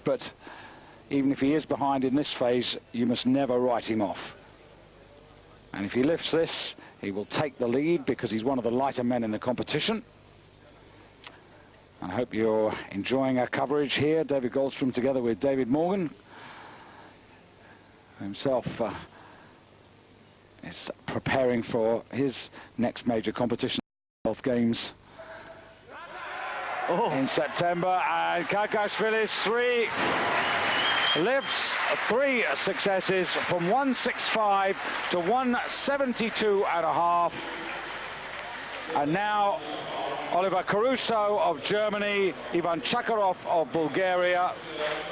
but even if he is behind in this phase, you must never write him off. And if he lifts this, he will take the lead because he's one of the lighter men in the competition. I hope you're enjoying our coverage here. David Goldstrom together with David Morgan, himself is preparing for his next major competition, Health Games in September. And Kakashvili's lifts 3 successes from 165 to 172.5. And now Oliver Caruso of Germany, Ivan Chakarov of Bulgaria,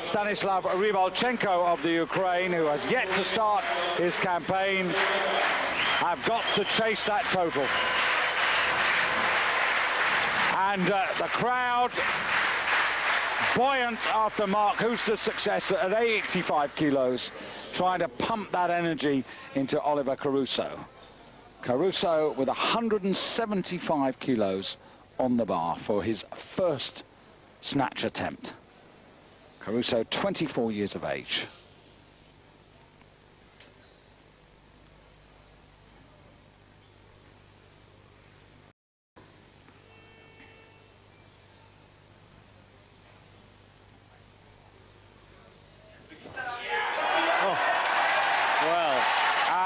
Stanislav Rybalchenko of the Ukraine, who has yet to start his campaign, have got to chase that total. And the crowd buoyant after Mark Hooster's success at 85 kilos, trying to pump that energy into Oliver Caruso. Caruso with 175 kilos on the bar for his first snatch attempt. Caruso, 24 years of age.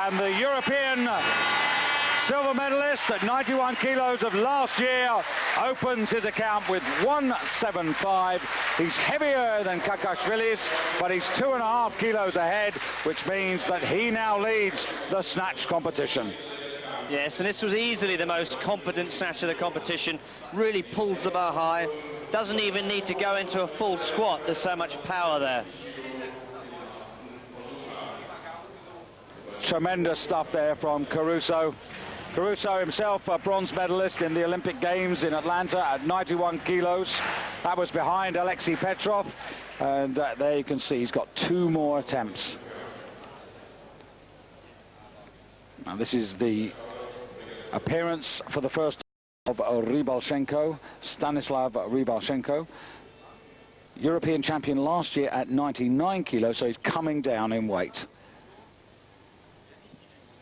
And the European silver medalist at 91 kilos of last year opens his account with 175. He's heavier than Kakashvili's, but he's 2.5 kilos ahead, which means that he now leads the snatch competition. Yes, and this was easily the most competent snatch of the competition. Really pulls the bar high. Doesn't even need to go into a full squat. There's so much power there. Tremendous stuff there from Caruso. Caruso himself a bronze medalist in the Olympic Games in Atlanta at 91 kilos. That was behind Alexei Petrov. And there you can see he's got 2 more attempts. Now this is the appearance for the first of Rybalchenko, Stanislav Rybalchenko. European champion last year at 99 kilos, so he's coming down in weight.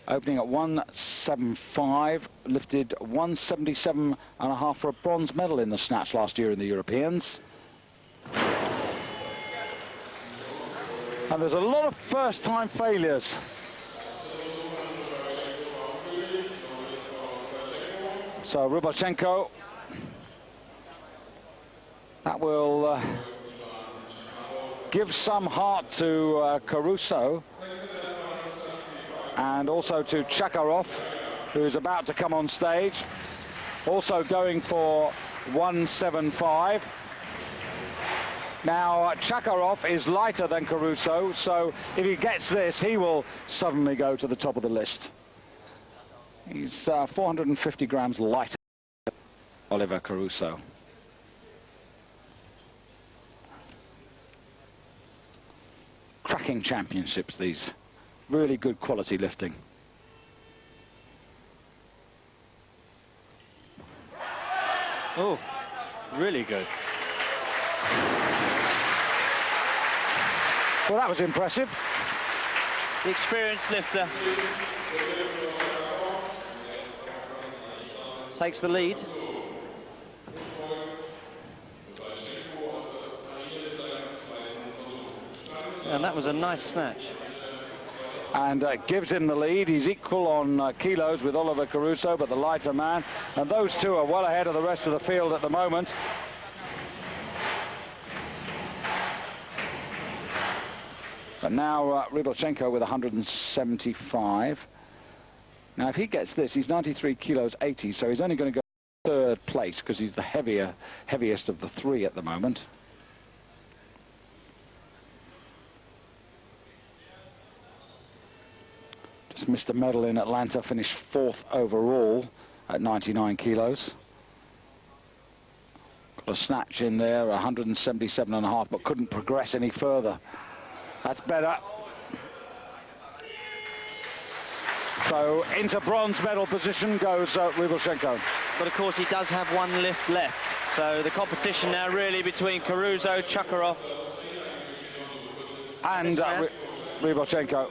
Opening at 175, lifted 177.5 for a bronze medal in the snatch last year in the Europeans. And there's a lot of first-time failures. So Rybalchenko, that will give some heart to Caruso. And also to Chakarov, who is about to come on stage, also going for 175. Now Chakarov is lighter than Caruso, so if he gets this, he will suddenly go to the top of the list. He's 450 grams lighter than Oliver Caruso. Cracking championships, these. Really good quality lifting. Oh, really good. Well, that was impressive. The experienced lifter takes the lead. And that was a nice snatch. And gives him the lead. He's equal on kilos with Oliver Caruso, but the lighter man. And those two are well ahead of the rest of the field at the moment. But now Rybalchenko with 175. Now if he gets this, he's 93 kilos 80, so he's only going to go third place because he's the heaviest of the 3 at the moment. Missed a medal in Atlanta, finished 4th overall at 99 kilos. Got a snatch in there, 177.5, but couldn't progress any further. That's better. So into bronze medal position goes Rybalchenko. But of course he does have 1 lift left. So the competition now really between Caruso, Chakarov and Rybachenko.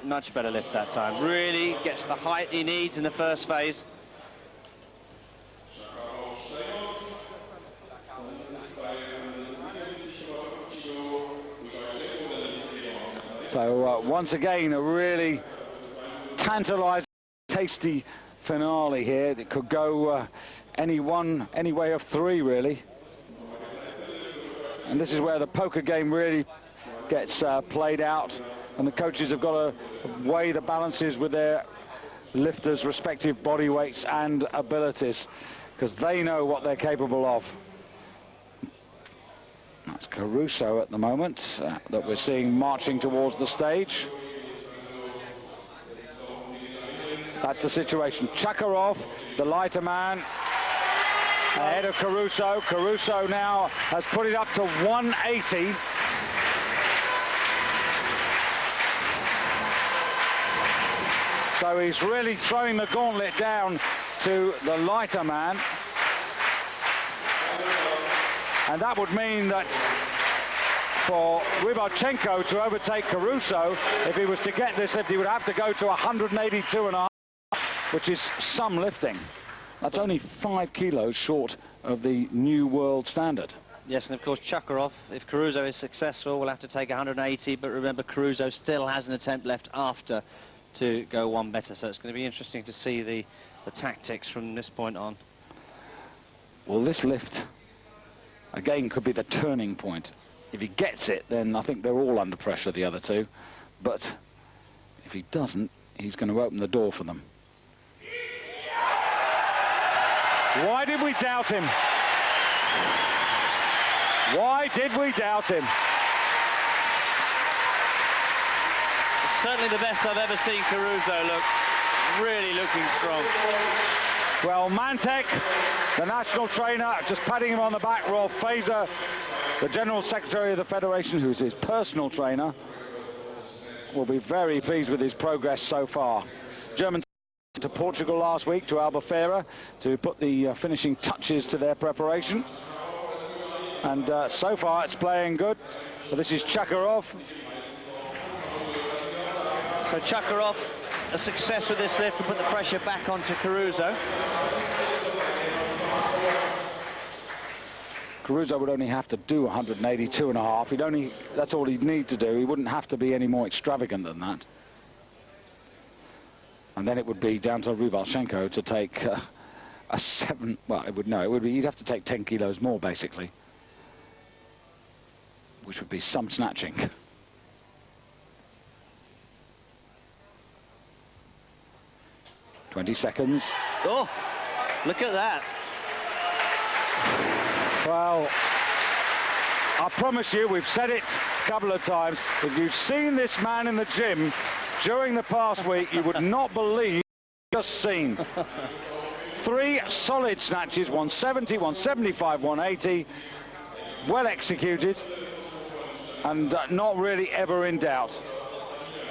Much better lift that time. Really gets the height he needs in the first phase. So once again, a really tantalizing, tasty finale here. It could go any way of three, really. And this is where the poker game really gets played out, and the coaches have got to weigh the balances with their lifters' respective body weights and abilities, because they know what they're capable of. That's Caruso at the moment that we're seeing marching towards the stage. That's the situation. Chakarov, the lighter man, ahead of Caruso. Caruso now has put it up to 180. So he's really throwing the gauntlet down to the lighter man. And that would mean that for Rybachenko to overtake Caruso, if he was to get this lift, he would have to go to 182.5, which is some lifting. That's only 5 kilos short of the new world standard. Yes, and of course Chakarov, if Caruso is successful, will have to take 180, but remember Caruso still has an attempt left after to go one better, so it's going to be interesting to see the tactics from this point on. Well, this lift again could be the turning point. If he gets it, then I think they're all under pressure, the other two, but if he doesn't, he's going to open the door for them. Why did we doubt him? Why did we doubt him? Certainly the best I've ever seen Caruso look. Really looking strong. Well, Mantek, the national trainer, just patting him on the back. Rolf Faeser, the general secretary of the federation, who's his personal trainer, will be very pleased with his progress so far. German to Portugal last week, to Albufeira, to put the finishing touches to their preparation. And so far it's playing good. So this is Chakarov. So Chakarov, a success with this lift, to put the pressure back onto Caruso. Caruso would only have to do 182.5. That's all he'd need to do. He wouldn't have to be any more extravagant than that. And then it would be down to Rybachenko to take a 7. Well, he'd have to take 10 kilos more, basically, which would be some snatching. "20 seconds. Oh, look at that. Well, I promise you, we've said it a couple of times, if you've seen this man in the gym during the past week, you would not believe what you've just seen. 3 solid snatches, 170, 175, 180, well executed, and not really ever in doubt.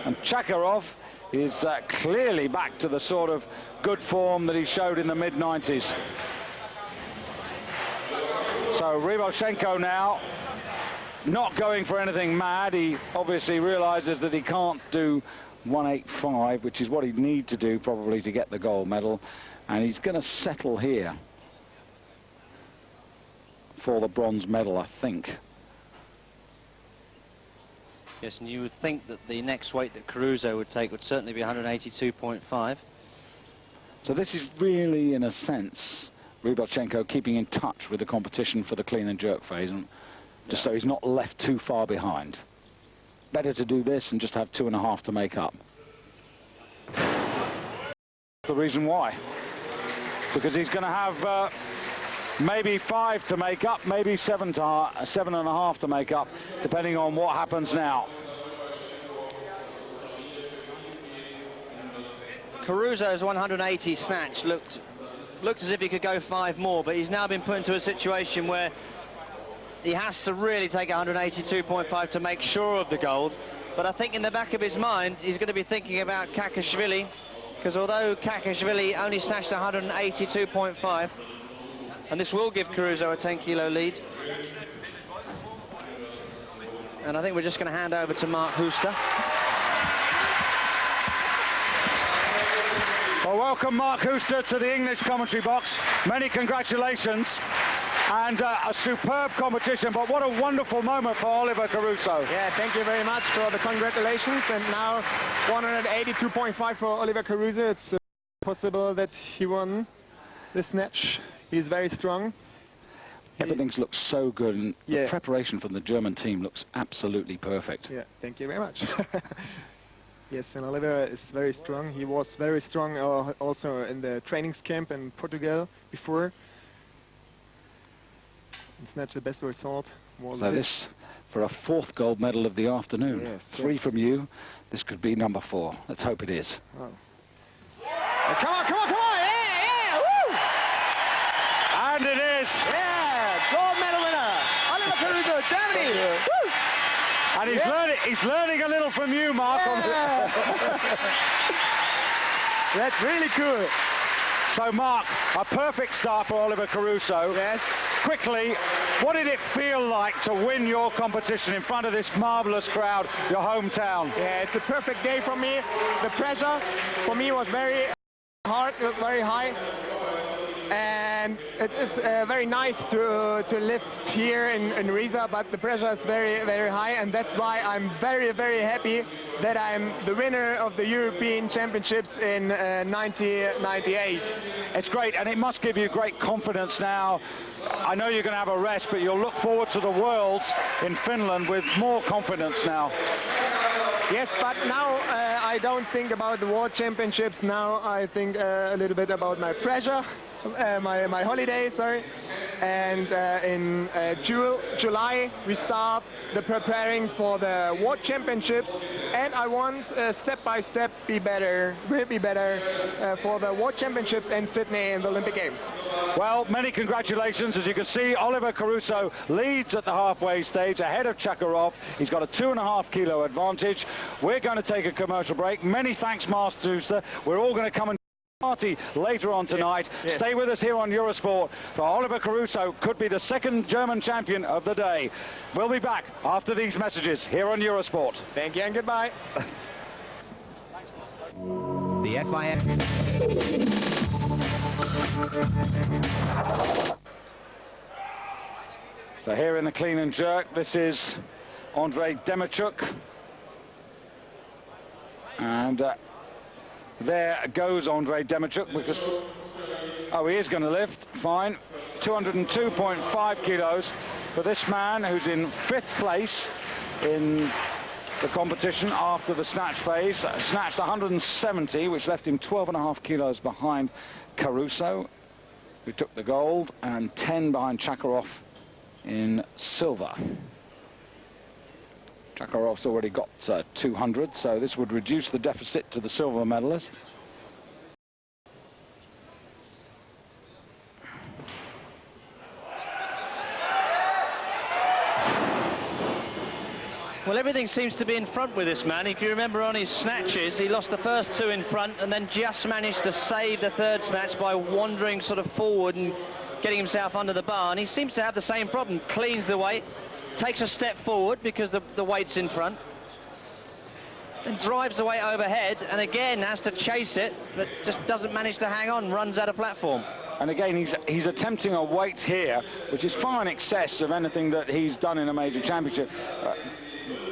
And Chakarov is clearly back to the sort of good form that he showed in the mid-90s. So Rybachenko now not going for anything mad. He obviously realizes that he can't do 185, which is what he'd need to do probably to get the gold medal, and he's going to settle here for the bronze medal, I think. Yes, and you would think that the next weight that Caruso would take would certainly be 182.5. So this is really, in a sense, Rybachenko keeping in touch with the competition for the clean and jerk phase, and just so he's not left too far behind. Better to do this and just have 2.5 to make up. The reason why, because he's going to have maybe 5 to make up, maybe 7.5 to make up, depending on what happens now. Caruso's 180 snatch looked as if he could go 5 more, but he's now been put into a situation where he has to really take 182.5 to make sure of the gold. But I think in the back of his mind, he's going to be thinking about Kakashvili, because although Kakashvili only snatched 182.5, and this will give Caruso a 10-kilo lead. And I think we're just going to hand over to Mark Hooster. Well, welcome Mark Hooster to the English commentary box. Many congratulations. And a superb competition, but what a wonderful moment for Oliver Caruso. Yeah, thank you very much for the congratulations. And now 182.5 for Oliver Caruso. It's possible that he won the snatch. He's very strong. Everything looks so good, and yeah, the preparation from the German team looks absolutely perfect. Yeah, thank you very much. Yes, and Oliver is very strong. He was very strong also in the trainings camp in Portugal before. It's not the best result. So this, for a 4th gold medal of the afternoon. Yes, 3 from you. This could be number 4. Let's hope it is. Oh. Oh, come on, come on, come on! Yeah, yeah! Woo! And it is! Yeah! Gold medal winner! Oliver Caruso, Germany! Woo! And he's learning a little from you, Mark. Yeah. That's really cool. So, Mark, a perfect start for Oliver Caruso. Yes. Quickly, what did it feel like to win your competition in front of this marvellous crowd, your hometown? Yeah, it's a perfect day for me. The pressure for me was very hard, it was very high. And it is very nice to lift here in Riesa, but the pressure is very, very high, and that's why I'm very, very happy that I'm the winner of the European Championships in 1998. It's great, and it must give you great confidence now. I know you're going to have a rest, but you'll look forward to the Worlds in Finland with more confidence now. Yes, but now I don't think about the World Championships. Now I think a little bit about my pressure. My holiday, sorry, and in July we start the preparing for the World Championships, and I want step by step will be better for the World Championships and Sydney and the Olympic Games. Well, many congratulations. As you can see, Oliver Caruso leads at the halfway stage ahead of Chakarov. He's got a 2.5 kilo advantage. We're going to take a commercial break. Many thanks, Master Hooster. We're all going to come and party later on tonight. Yes. Stay with us here on Eurosport, for Oliver Caruso could be the 2nd German champion of the day. We'll be back after these messages here on Eurosport. Thank you and goodbye. The FIF. So here in the clean and jerk, this is Andrei Demachuk. And there goes Andrei Demachuk, because, oh, he is going to lift, fine. 202.5 kilos for this man who's in 5th place in the competition after the snatch phase. Snatched 170, which left him 12.5 kilos behind Caruso, who took the gold, and 10 behind Chakarov in silver. Chakarov's already got 200, so this would reduce the deficit to the silver medalist. Well, everything seems to be in front with this man. If you remember on his snatches, he lost the first 2 in front and then just managed to save the 3rd snatch by wandering sort of forward and getting himself under the bar. And he seems to have the same problem. Cleans the weight, takes a step forward because the weight's in front, and drives the weight overhead, and again has to chase it, but just doesn't manage to hang on, runs out of platform. And again, he's attempting a weight here, which is far in excess of anything that he's done in a major championship.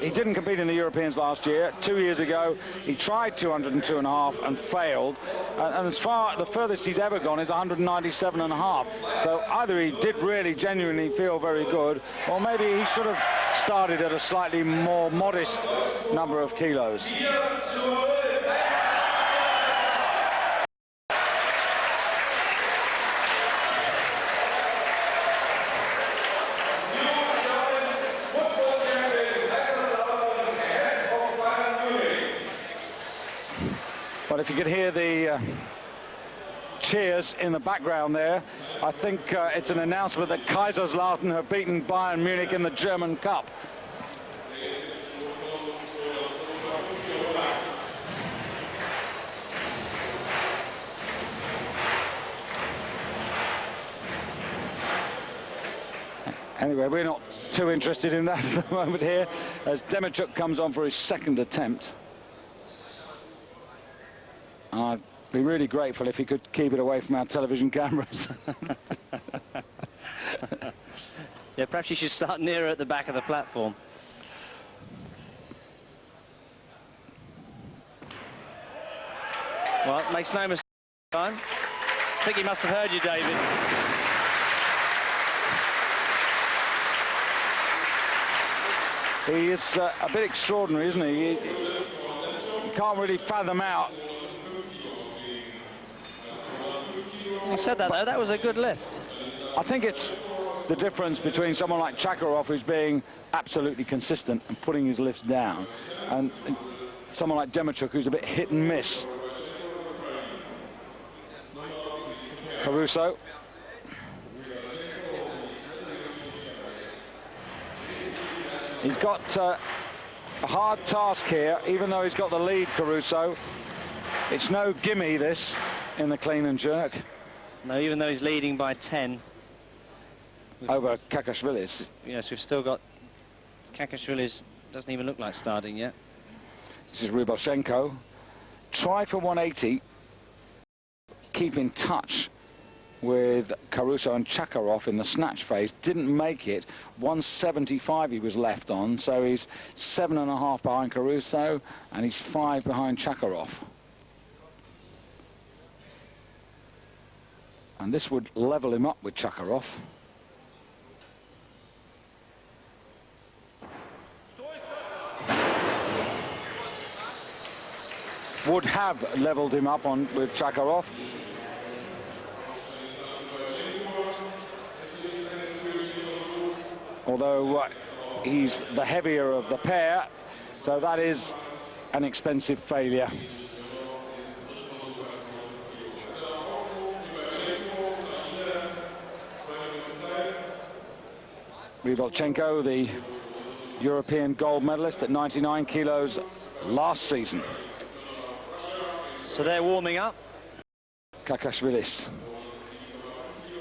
He didn't compete in the Europeans last year. 2 years ago, he tried 202.5 and failed. And as far, the furthest he's ever gone is 197.5. So either he did really genuinely feel very good, or maybe he should have started at a slightly more modest number of kilos. But if you could hear the cheers in the background there, I think it's an announcement that Kaiserslautern have beaten Bayern Munich in the German Cup. Anyway, we're not too interested in that at the moment here, as Demachuk comes on for his second attempt. I'd be really grateful if he could keep it away from our television cameras. Yeah, perhaps you should start nearer at the back of the platform. Well, it makes no mistake this time. I think he must have heard you, David. He is a bit extraordinary, isn't he? You can't really fathom out. You said that, though. That was a good lift. I think it's the difference between someone like Chakarov, who's being absolutely consistent and putting his lifts down, and someone like Demachuk, who's a bit hit and miss. Caruso. He's got a hard task here, even though he's got the lead, Caruso. It's no gimme, this, in the clean and jerk. No, even though he's leading by 10. Over Kakashvilis. Yes, we've still got... Kakashvilis doesn't even look like starting yet. This is Ryboshenko. Tried for 180. Keep in touch with Caruso and Chakarov in the snatch phase. Didn't make it. 175 he was left on, so he's 7.5 behind Caruso, and he's 5 behind Chakarov. And this would level him up with Chakarov. Would have leveled him up with Chakarov. Although he's the heavier of the pair, so that is an expensive failure. Ryboshenko, the European gold medalist at 99 kilos last season. So they're warming up. Kakashvilis.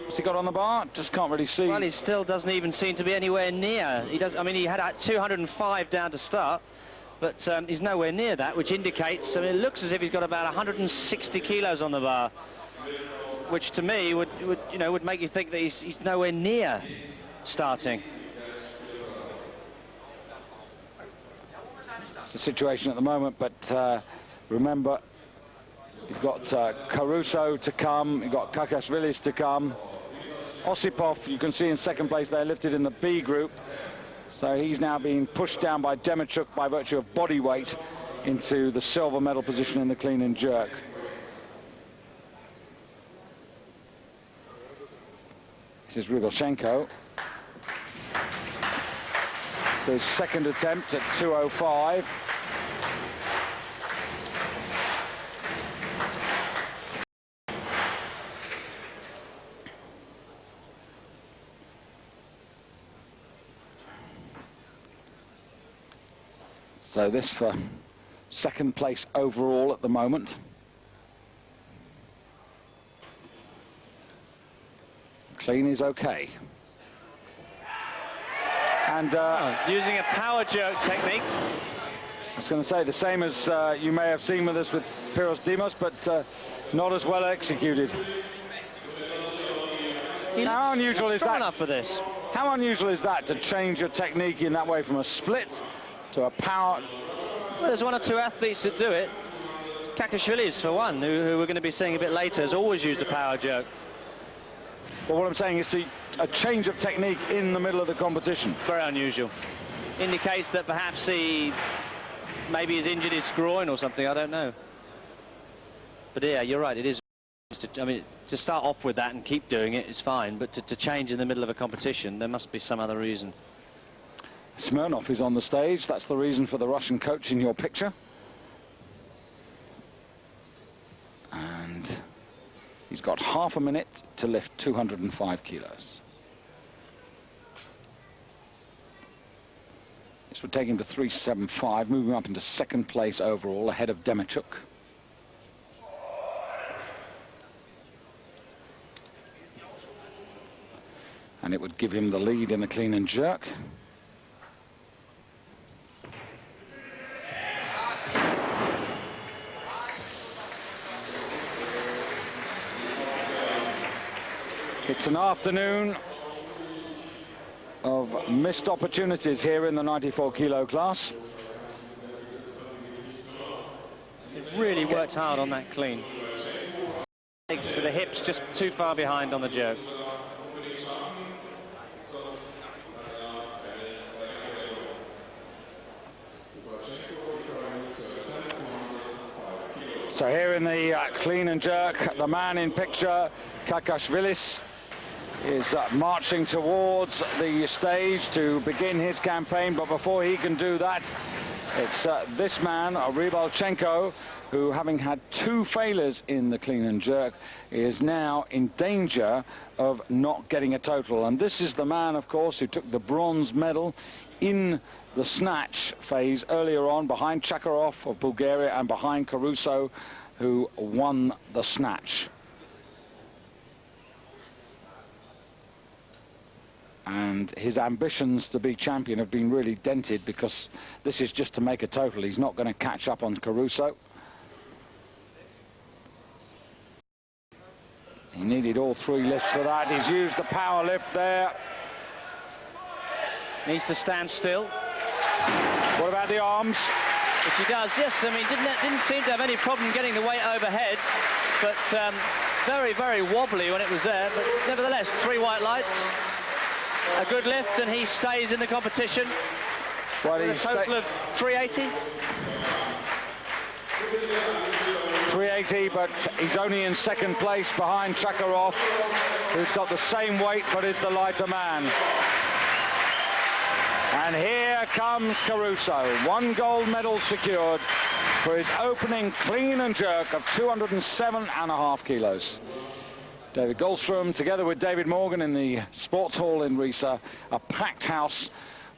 What's he got on the bar? Just can't really see. Well, he still doesn't even seem to be anywhere near. He does. I mean, he had 205 down to start, but he's nowhere near that, which indicates. I mean, it looks as if he's got about 160 kilos on the bar, which to me would make you think that he's nowhere near starting. It's the situation at the moment, but remember, you've got Caruso to come, you've got Kakashvilis to come. Osipov, you can see in second place there, lifted in the B group. So he's now being pushed down by Demachuk by virtue of body weight into the silver medal position in the clean and jerk. This is Ryboshenko. His second attempt at 205. So this for second place overall at the moment. Clean is okay. And using a power jerk technique. I was going to say the same as you may have seen with us with Piros Demos, but not as well executed. How unusual is that? Enough for this. How unusual is that to change your technique in that way from a split to a power? Well, there's one or two athletes that do it. Kakashvilis, for one, who we're going to be seeing a bit later, has always used a power jerk. Well, what I'm saying is a change of technique in the middle of the competition. Very unusual. Indicates that perhaps he maybe has injured his groin or something, I don't know. But yeah, you're right, it is. I mean, to start off with that and keep doing it is fine, but to change in the middle of a competition, there must be some other reason. Smirnov is on the stage. That's the reason for the Russian coach in your picture. And he's got half a minute to lift 205 kilos. This would take him to 375, moving up into second place overall, ahead of Demachuk. and it would give him the lead in the clean and jerk. It's an afternoon of missed opportunities here in the 94 kilo class. They've really worked hard on that clean. Legs to the hips, just too far behind on the jerk. So here in the clean and jerk, the man in picture, Kakashvilis, is marching towards the stage to begin his campaign, but before he can do that, it's this man, Rybalchenko, who, having had 2 failures in the clean and jerk, is now in danger of not getting a total. And this is the man, of course, who took the bronze medal in the snatch phase earlier on, behind Chakarov of Bulgaria and behind Caruso, who won the snatch. And his ambitions to be champion have been really dented, because this is just to make a total. He's not going to catch up on Caruso. He needed all 3 lifts for that. He's used the power lift there. Needs to stand still. What about the arms? If he does, yes. I mean, didn't seem to have any problem getting the weight overhead, but very, very wobbly when it was there. But nevertheless, 3 white lights. A good lift, and he stays in the competition. Well, with a total of 380. 380, but he's only in 2nd place behind Chakarov, who's got the same weight but is the lighter man. And here comes Caruso. 1 gold medal secured for his opening clean and jerk of 207.5 kilos. David Goldstrom, together with David Morgan in the sports hall in Riesa, a packed house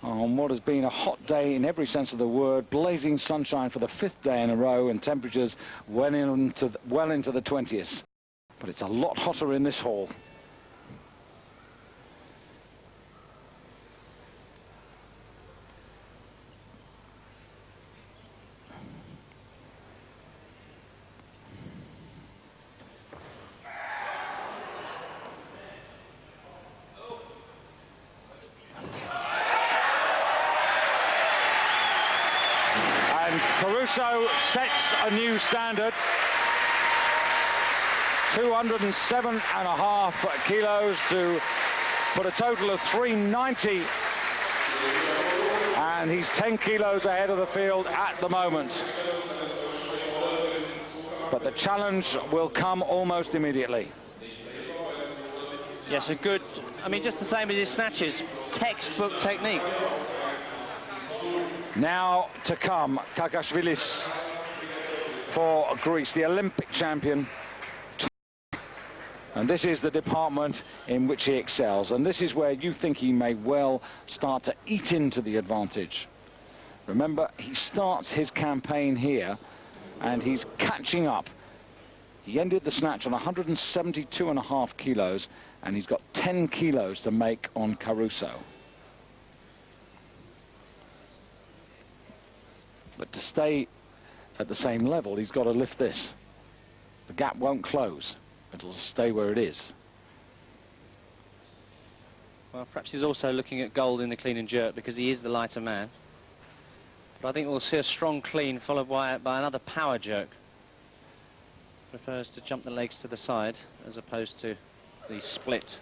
on what has been a hot day in every sense of the word. Blazing sunshine for the 5th day in a row, and temperatures well into the 20s. But it's a lot hotter in this hall. Caruso sets a new standard. 207.5 kilos to put a total of 390. And he's 10 kilos ahead of the field at the moment. But the challenge will come almost immediately. Yes, a good, I mean, just the same as his snatches. Textbook technique. Now to come, Kakashvilis for Greece, the Olympic champion. And this is the department in which he excels. And this is where you think he may well start to eat into the advantage. Remember, he starts his campaign here, and he's catching up. He ended the snatch on 172.5 kilos, and he's got 10 kilos to make on Caruso. But to stay at the same level, he's got to lift this. The gap won't close. It'll stay where it is. Well, perhaps he's also looking at gold in the clean and jerk because he is the lighter man. But I think we'll see a strong clean followed by another power jerk. Prefers to jump the legs to the side as opposed to the split.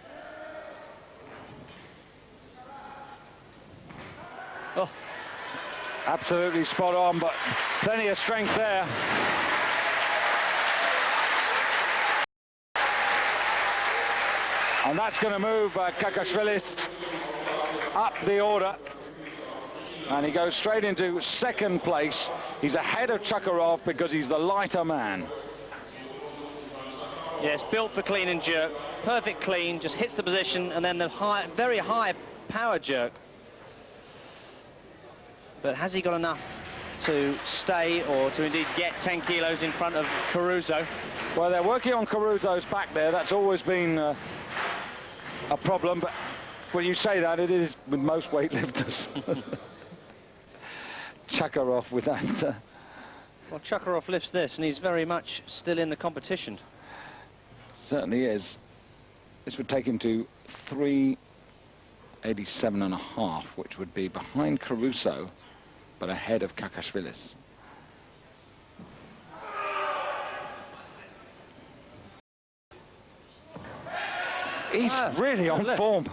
Oh. Absolutely spot on, but plenty of strength there. And that's going to move Kakashvilis up the order. And he goes straight into 2nd place. He's ahead of Chakarov because he's the lighter man. Yes, built for clean and jerk. Perfect clean, just hits the position, and then the high, very high power jerk. But has he got enough to stay or to indeed get 10 kilos in front of Caruso? Well, they're working on Caruso's back there. That's always been a problem, but Well, you say that, it is with most weightlifters. Chakarov with that. Well, Chakarov lifts this, and he's very much still in the competition. Certainly is. This would take him to 387.5, which would be behind Caruso, but ahead of Kakashvilis. He's really on form.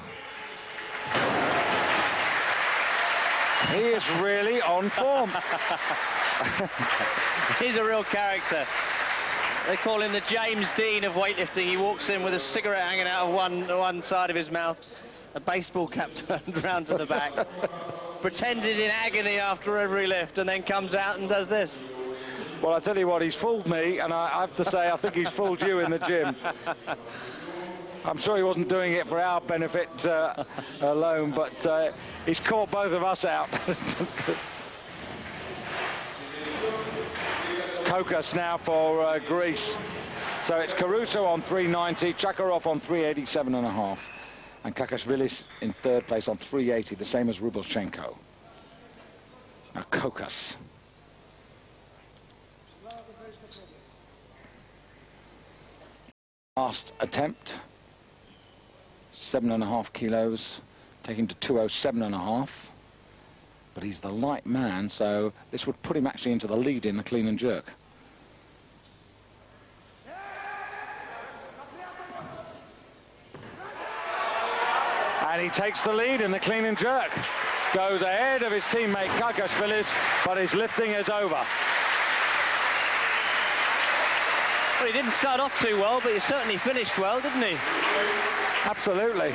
He is really on form. He's a real character. They call him the James Dean of weightlifting. He walks in with a cigarette hanging out of one side of his mouth, a baseball cap turned round to the back, pretends he's in agony after every lift, and then comes out and does this. Well, I tell you what, he's fooled me, and I have to say, I think he's fooled you in the gym. I'm sure he wasn't doing it for our benefit alone, but he's caught both of us out. Kokas now for Greece. So it's Caruso on 390, Chakarov on 387.5, and Kakashvilis in third place on 380, the same as Rubelchenko. Now Kokas. Last attempt. 7.5 kilos, taking to 207.5. But he's the light man, so this would put him actually into the lead in the clean and jerk. And he takes the lead in the clean and jerk. Goes ahead of his teammate Kakashvilis, but his lifting is over. Well, he didn't start off too well, but he certainly finished well, didn't he? Absolutely.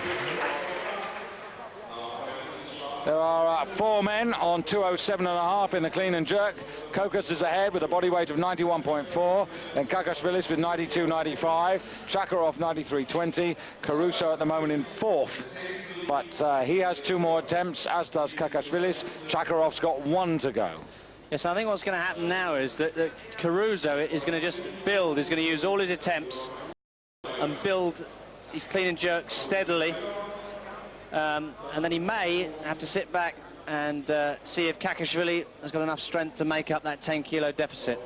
There are 4 men on 207.5 in the clean and jerk. Kokas is ahead with a body weight of 91.4, then Kakashvilis with 92.95, Chakarov 93.20, Caruso at the moment in 4th. But he has 2 more attempts, as does Kakashvilis. Chakarov's got 1 to go. Yes, I think what's going to happen now is that Caruso is going to just build. He's going to use all his attempts and build his clean and jerk steadily. And then he may have to sit back and see if Kakashvili has got enough strength to make up that 10-kilo deficit.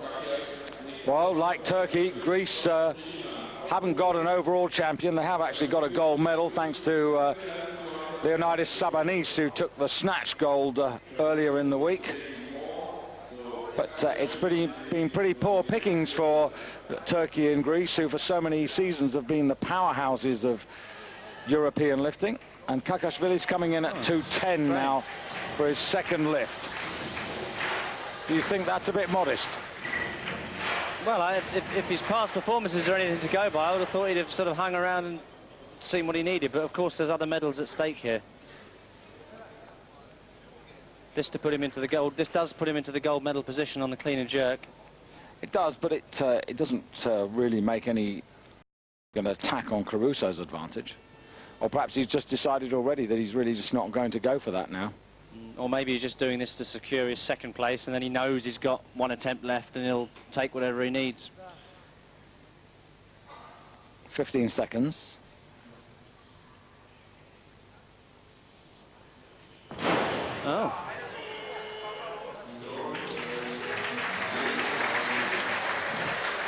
Well, like Turkey, Greece haven't got an overall champion. They have actually got a gold medal, thanks to Leonidas Sabanis, who took the snatch gold earlier in the week. But it's been pretty poor pickings for Turkey and Greece, who for so many seasons have been the powerhouses of European lifting. And Kakashvili's coming in at 210 now for his 2nd lift. Do you think that's a bit modest? Well, if his past performances are anything to go by, I would have thought he'd have sort of hung around and seen what he needed. But of course, there's other medals at stake here. This to put him into the gold. This does put him into the gold medal position on the clean and jerk. It does, but it doesn't really make any attack on Caruso's advantage. Or perhaps he's just decided already that he's really just not going to go for that now. Or maybe he's just doing this to secure his 2nd place, and then he knows he's got 1 attempt left and he'll take whatever he needs. 15 seconds. Oh.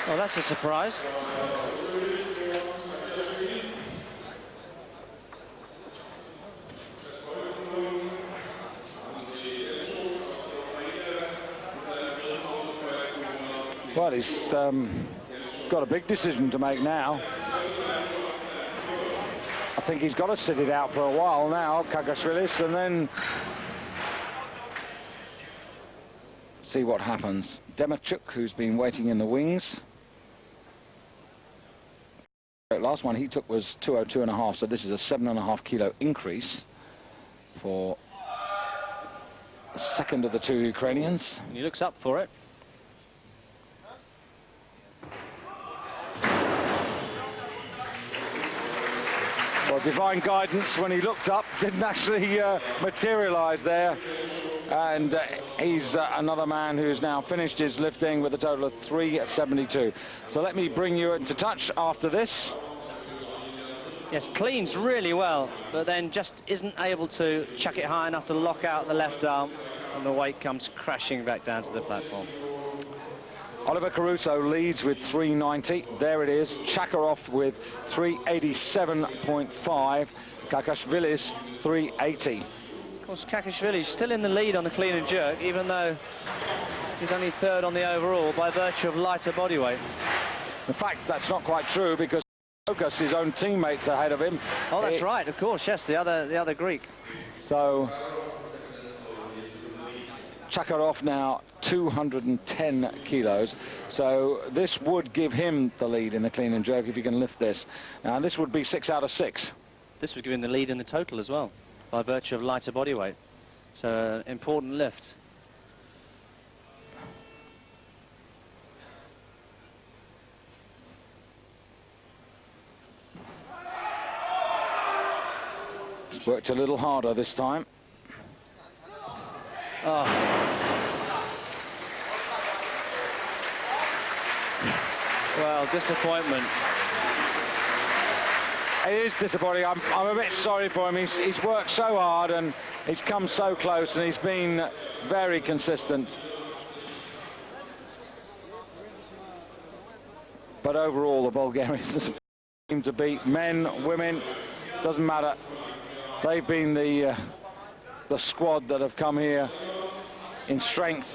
Well, that's a surprise. Well, he's got a big decision to make now. I think he's got to sit it out for a while now, Kakashvilis, and then see what happens. Demachuk, who's been waiting in the wings. The last one he took was 202.5, so this is a 7.5 kilo increase for the 2nd of the 2 Ukrainians. And he looks up for it. Well, divine guidance when he looked up didn't actually materialize there. And he's another man who's now finished his lifting with a total of 372. So let me bring you into touch after this. Yes, cleans really well, but then just isn't able to chuck it high enough to lock out the left arm, and the weight comes crashing back down to the platform. Oliver Caruso leads with 390. There it is. Chakarov with 387.5. Kakashvili's 380. Of course, Kakashvili's still in the lead on the clean and jerk, even though he's only third on the overall by virtue of lighter body weight. In fact, that's not quite true, because Focus, his own teammates, ahead of him. Oh, that's right, of course, yes, the other Greek. So Chakarov now 210 kilos. So this would give him the lead in the clean and jerk if he can lift this. Now this would be 6 out of 6. This would give him the lead in the total as well, by virtue of lighter body weight. So important lift. Worked a little harder this time. Oh. Well, disappointment. It is disappointing. I'm a bit sorry for him. He's worked so hard and he's come so close, and he's been very consistent. But overall, the Bulgarians seem to beat men, women, doesn't matter. They've been the squad that have come here in strength.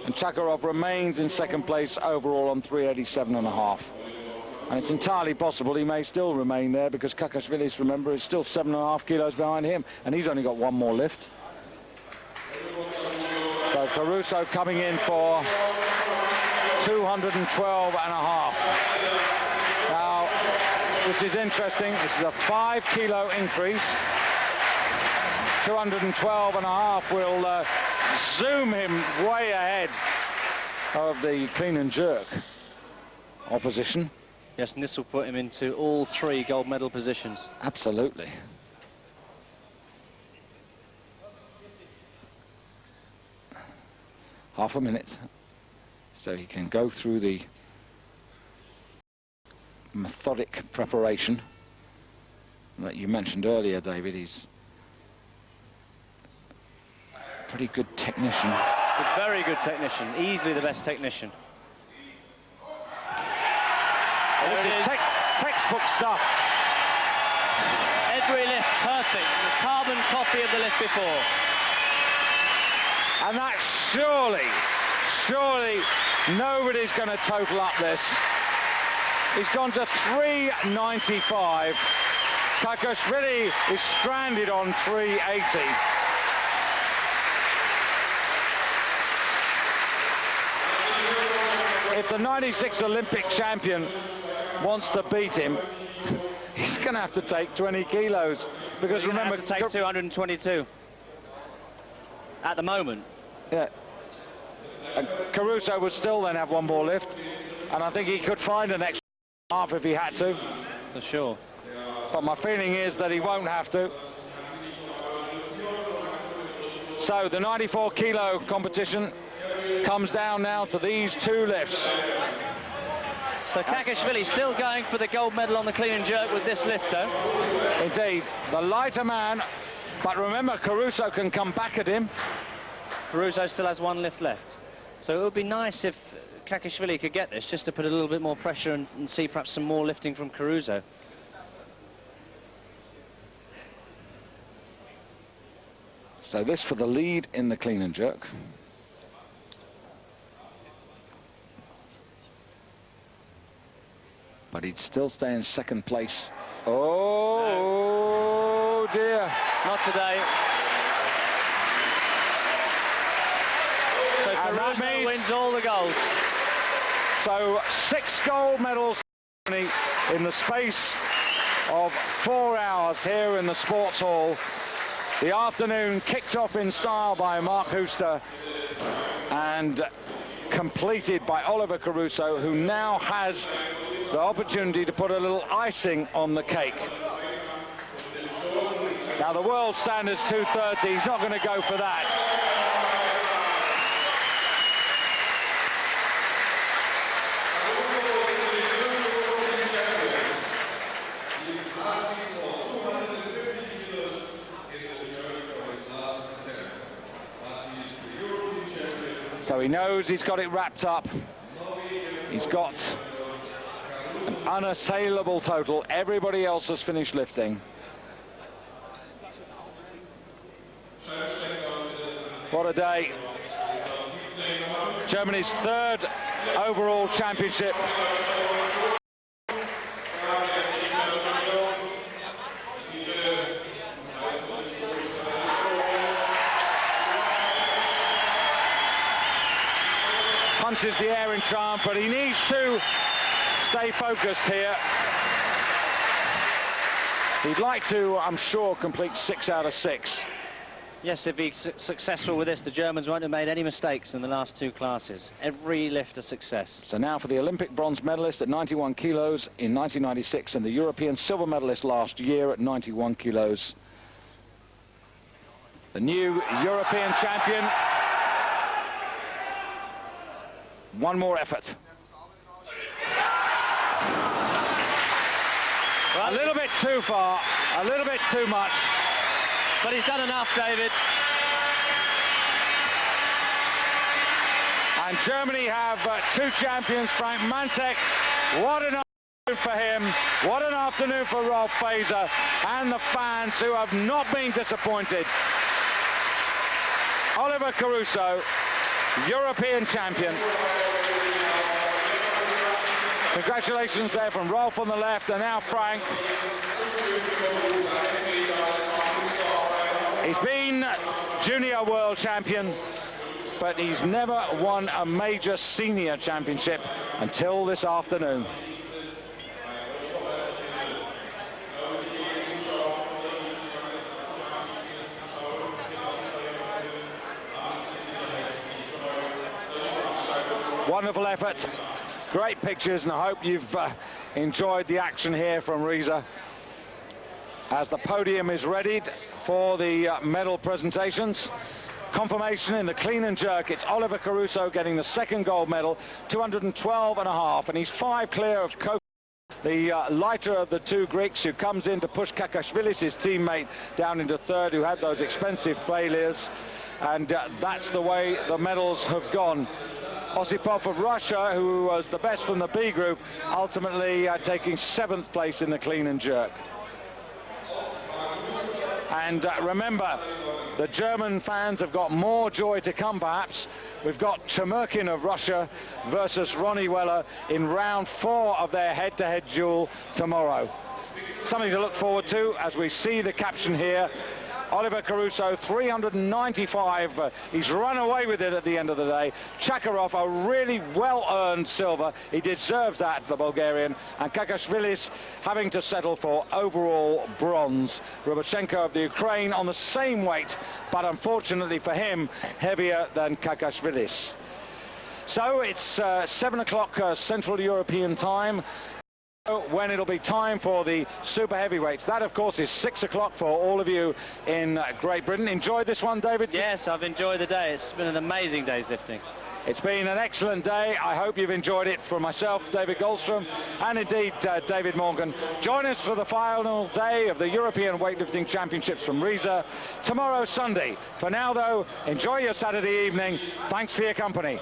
And Chakarov remains in second place overall on 387.5. And it's entirely possible he may still remain there, because Kakashvili's, remember, is still 7.5 kilos behind him, and he's only got one more lift. So Caruso coming in for 212.5. Now, this is interesting. This is a 5 kilo increase. 212.5 will zoom him way ahead of the clean and jerk opposition. Yes, and this will put him into all 3 gold medal positions. Absolutely. Half a minute, so he can go through the methodic preparation that you mentioned earlier, David. He's a pretty good technician. He's a very good technician, easily the best technician. This is textbook stuff. Every lift perfect, the carbon copy of the lift before. And that surely nobody's going to total up this. He's gone to 395. Kakashvili is stranded on 380. If the 96 Olympic champion wants to beat him, he's going to have to take 20 kilos. Because remember, to take 222 at the moment. Yeah. And Caruso would still then have one more lift, and I think he could find an extra half if he had to. For sure. But my feeling is that he won't have to. So the 94 kilo competition comes down now to these 2 lifts. So Kakashvili still going for the gold medal on the clean and jerk with this lift, though. Indeed, the lighter man, but remember, Caruso can come back at him. Caruso still has 1 lift left. So it would be nice if Kakashvili could get this, just to put a little bit more pressure and see perhaps some more lifting from Caruso. So this for the lead in the clean and jerk. But he'd still stay in second place. Oh, dear. Not today. So Caruso wins all the gold. So 6 gold medals in the space of 4 hours here in the sports hall. The afternoon kicked off in style by Mark Huster and completed by Oliver Caruso, who now has the opportunity to put a little icing on the cake. Now the world standard's 230. He's not going to go for that. So he knows he's got it wrapped up. He's got an unassailable total. Everybody else has finished lifting. What a day. Germany's third overall championship. Punches the air in triumph, but he needs to stay focused here. He'd like to, I'm sure, complete 6 out of 6. Yes, if he's successful with this, the Germans won't have made any mistakes in the last 2 classes. Every lift a success. So now for the Olympic bronze medalist at 91 kilos in 1996 and the European silver medalist last year at 91 kilos. The new European champion. One more effort. A little bit too far, a little bit too much. But he's done enough, David. And Germany have 2 champions, Frank Mantek. What an afternoon for him. What an afternoon for Rolf Faeser and the fans who have not been disappointed. Oliver Caruso, European champion. Congratulations there from Rolf on the left, and now Frank. He's been junior world champion, but he's never won a major senior championship until this afternoon. Wonderful effort, great pictures, and I hope you've enjoyed the action here from Riesa as the podium is readied for the medal presentations. Confirmation in the clean and jerk. It's Oliver Caruso getting the 2nd gold medal, 212.5, and he's 5 clear of Koko, the lighter of the 2 Greeks, who comes in to push Kakashvilis, his teammate, down into 3rd, who had those expensive failures. And that's the way the medals have gone. Osipov of Russia, who was the best from the B group, ultimately taking 7th place in the clean and jerk. And remember, the German fans have got more joy to come, perhaps. We've got Chemerkin of Russia versus Ronnie Weller in round 4 of their head-to-head duel tomorrow. Something to look forward to as we see the caption here. Oliver Caruso, 395. He's run away with it at the end of the day. Chakarov, a really well-earned silver. He deserves that, the Bulgarian. And Kakashvilis having to settle for overall bronze. Rubachenko of the Ukraine on the same weight, but unfortunately for him, heavier than Kakashvilis. So it's 7 o'clock Central European time, when it'll be time for the super heavyweights. That, of course, is 6 o'clock for all of you in Great Britain. Enjoyed this one, David? Yes, I've enjoyed the day. It's been an amazing day's lifting. It's been an excellent day. I hope you've enjoyed it. For myself, David Goldstrom, and indeed David Morgan. Join us for the final day of the European Weightlifting Championships from Riesa tomorrow, Sunday. For now, though, enjoy your Saturday evening. Thanks for your company.